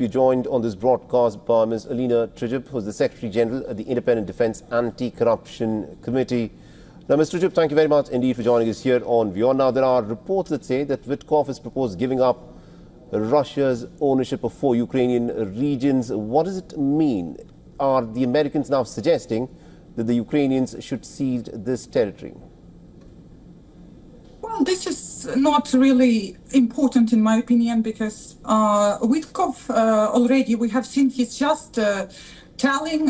we're joined on this broadcast by Ms. Alina Trijub, who's the Secretary General at the Independent Defence Anti-Corruption Committee. Now, Ms. Trijub, thank you very much indeed for joining us here on WION. Now, there are reports that say that Witkoff has proposed giving up Russia's ownership of 4 Ukrainian regions. What does it mean? Are the Americans now suggesting that the Ukrainians should cede this territory? Well, this is not really important in my opinion, because Witkoff already, we have seen he's just telling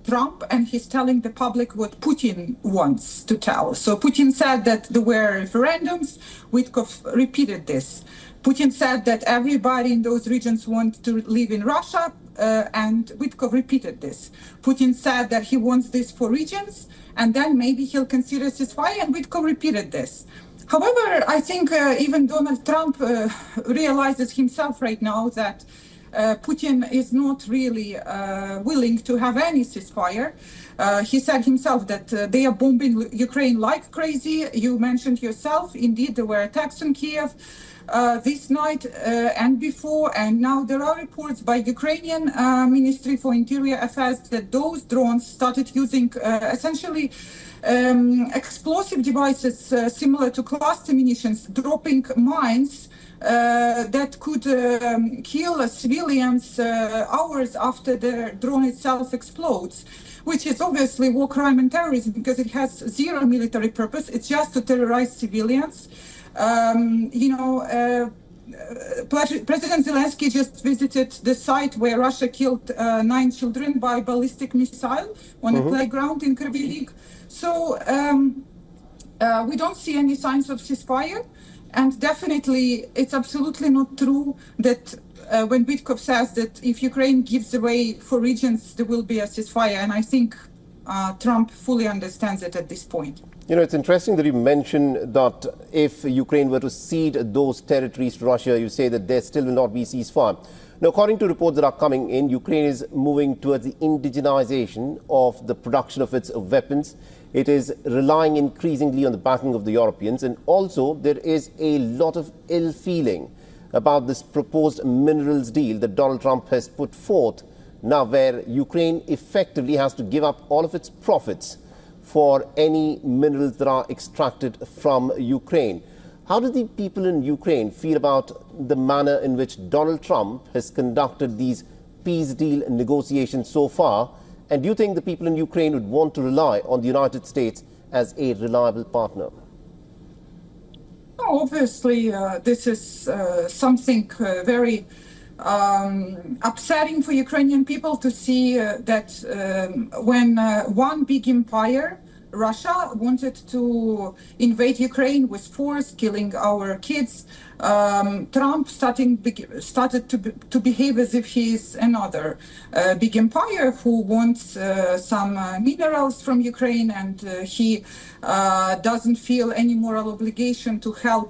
Trump, and he's telling the public what Putin wants to tell. So Putin said that there were referendums. Witkoff repeated this. Putin said that everybody in those regions wants to live in Russia, and Witkoff repeated this. Putin said that he wants this for regions, and then maybe he'll consider ceasefire, and Witkoff repeated this. However, I think even Donald Trump realizes himself right now that Putin is not really willing to have any ceasefire. He said himself that they are bombing Ukraine like crazy. You mentioned yourself, indeed, there were attacks on Kyiv this night and before, and now there are reports by Ukrainian Ministry for Interior Affairs that those drones started using essentially explosive devices similar to cluster munitions, dropping mines that could kill civilians hours after the drone itself explodes, which is obviously war crime and terrorism, because it has zero military purpose. It's just to terrorize civilians. President Zelensky just visited the site where Russia killed 9 children by ballistic missile on a playground in Kyiv. So we don't see any signs of ceasefire, and definitely it's absolutely not true that when Witkoff says that if Ukraine gives away 4 regions, there will be a ceasefire, and I think Trump fully understands it at this point. You know, it's interesting that you mentioned that if Ukraine were to cede those territories to Russia, you say that there still will not be ceasefire. Now, according to reports that are coming in, Ukraine is moving towards the indigenization of the production of its weapons. It is relying increasingly on the backing of the Europeans, and also there is a lot of ill feeling about this proposed minerals deal that Donald Trump has put forth now, where Ukraine effectively has to give up all of its profits for any minerals that are extracted from Ukraine. How do the people in Ukraine feel about the manner in which Donald Trump has conducted these peace deal negotiations so far? And do you think the people in Ukraine would want to rely on the United States as a reliable partner? Obviously, this is something very upsetting for Ukrainian people to see that when one big empire, Russia, wanted to invade Ukraine with force, killing our kids, Trump started to behave as if he is another big empire who wants some minerals from Ukraine, and he doesn't feel any moral obligation to help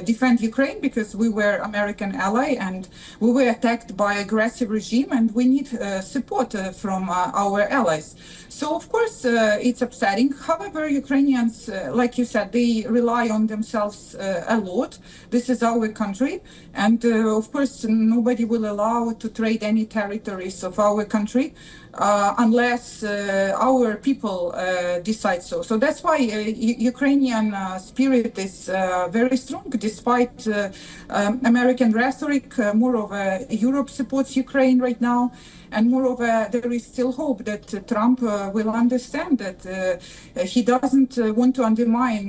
defend Ukraine, because we were American ally and we were attacked by aggressive regime, and we need support from our allies. So of course it's upsetting. However, Ukrainians, like you said, they rely on themselves a lot. This is our country, and of course nobody will allow to trade any territories of our country unless our people decide so. So that's why Ukrainian spirit is very strong, despite American rhetoric. Moreover, Europe supports Ukraine right now. And moreover, there is still hope that Trump will understand that he doesn't want to undermine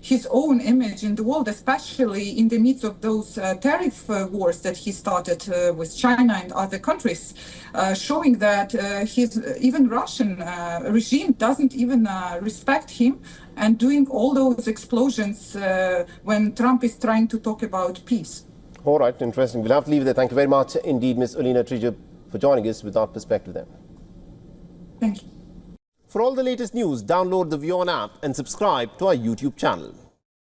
his own image in the world, especially in the midst of those tariff wars that he started with China and other countries, showing that his even Russian regime doesn't even respect him, and doing all those explosions when Trump is trying to talk about peace. All right, interesting. We'll have to leave it there. Thank you very much indeed, Ms. Alina Trijub, for joining us with our perspective there. Thank you. For all the latest news, download the WION app and subscribe to our YouTube channel.